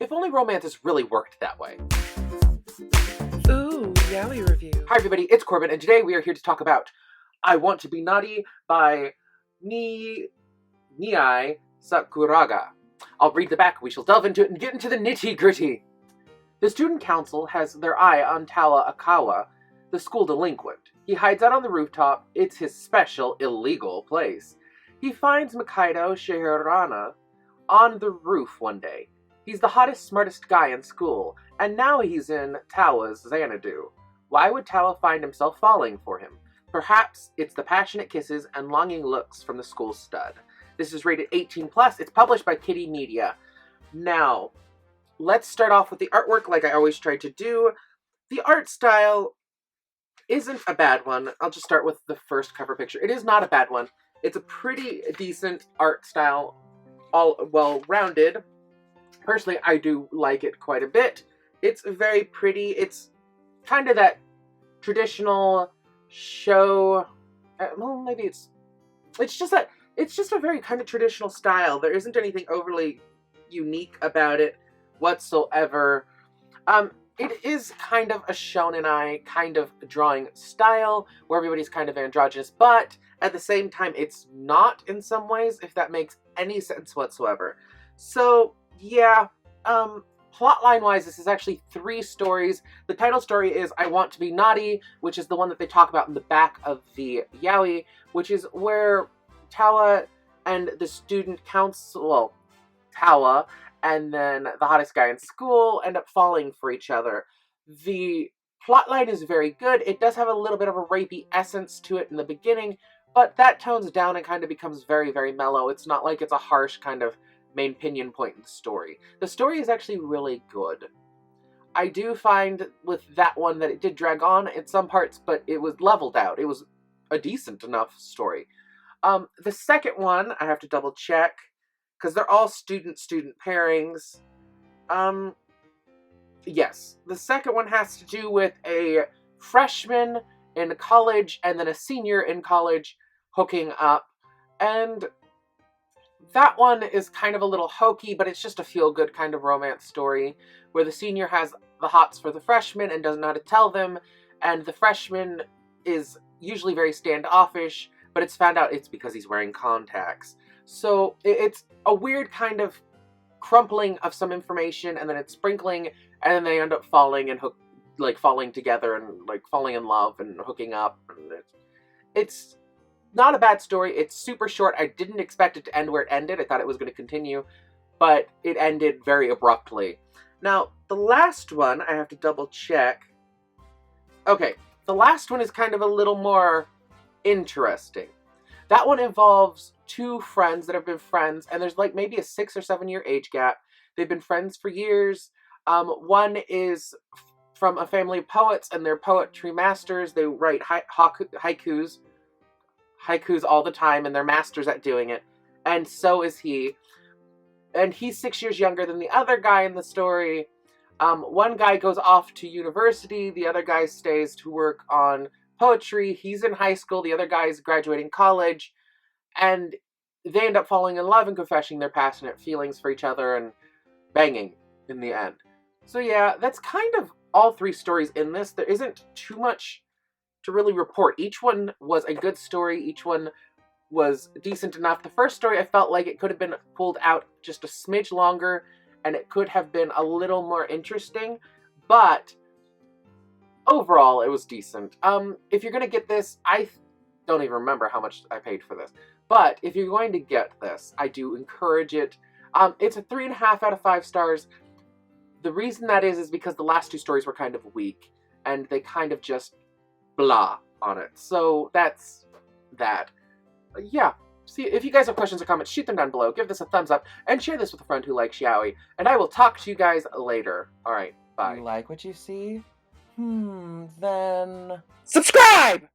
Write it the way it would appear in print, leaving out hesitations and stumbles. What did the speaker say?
If only romances really worked that way. Ooh, Yaoi review. Hi everybody, it's Corbin, and today we are here to talk about I Want to Be Naughty by Mei Sakuraga. I'll read the back, we shall delve into it and get into the nitty-gritty. The student council has their eye on Tawa Akawa, the school delinquent. He hides out on the rooftop. It's his special, illegal place. He finds Mikaido Shihirana on the roof one day. He's the hottest, smartest guy in school, and now he's in Tawa's Xanadu. Why would Tawa find himself falling for him? Perhaps it's the passionate kisses and longing looks from the school stud. This is rated 18+. It's published by Kitty Media. Now, let's start off with the artwork like I always try to do. The art style isn't a bad one. I'll just start with the first cover picture. It is not a bad one. It's a pretty decent art style, all well-rounded. Personally, I do like it quite a bit. It's very pretty. It's kind of that traditional show. Well, maybe it's just a very kind of traditional style. There isn't anything overly unique about it whatsoever. It is kind of a shonen-ai kind of drawing style where everybody's kind of androgynous, but at the same time, it's not in some ways, if that makes any sense whatsoever. So, yeah, plotline-wise, this is actually 3 stories. The title story is I Want to Be Naughty, which is the one that they talk about in the back of the Yaoi, which is where Tawa and the student council, well, Tawa and then the hottest guy in school end up falling for each other. The plotline is very good. It does have a little bit of a rapey essence to it in the beginning, but that tones down and kind of becomes very, very mellow. It's not like it's a harsh kind of main pinion point in the story. The story is actually really good. I do find with that one that it did drag on in some parts, but it was leveled out. It was a decent enough story. The second one, I have to double check, because they're all student-student pairings. Yes, the second one has to do with a freshman in college and then a senior in college hooking up. And that one is kind of a little hokey, but it's just a feel-good kind of romance story where the senior has the hots for the freshman and doesn't know how to tell them, and the freshman is usually very standoffish, but it's found out it's because he's wearing contacts. So it's a weird kind of crumpling of some information, and then it's sprinkling, and then they end up falling and falling together and falling in love and hooking up. And it's not a bad story. It's super short. I didn't expect it to end where it ended. I thought it was going to continue, but it ended very abruptly. Now, the last one, I have to double check. Okay, the last one is kind of a little more interesting. That one involves 2 friends that have been friends, and there's maybe a 6 or 7 year age gap. They've been friends for years. One is from a family of poets, and they're poetry masters. They write haikus all the time, and they're masters at doing it. And so is he. And he's 6 years younger than the other guy in the story. One guy goes off to university. The other guy stays to work on poetry. He's in high school. The other guy is graduating college. And they end up falling in love and confessing their passionate feelings for each other and banging in the end. So yeah, that's kind of all 3 stories in this. There isn't too much to really report. Each one was a good story. Each one was decent enough. The first story, I felt like it could have been pulled out just a smidge longer, and it could have been a little more interesting, but overall, it was decent. If you're going to get this, I don't even remember how much I paid for this, but if you're going to get this, I do encourage it. It's a 3.5 out of 5 stars. The reason that is because the last 2 stories were kind of weak, and they kind of just blah on it. So that's that. Yeah. See, if you guys have questions or comments, shoot them down below. Give this a thumbs up, and share this with a friend who likes yaoi. And I will talk to you guys later. Alright, bye. You like what you see? Then... Subscribe!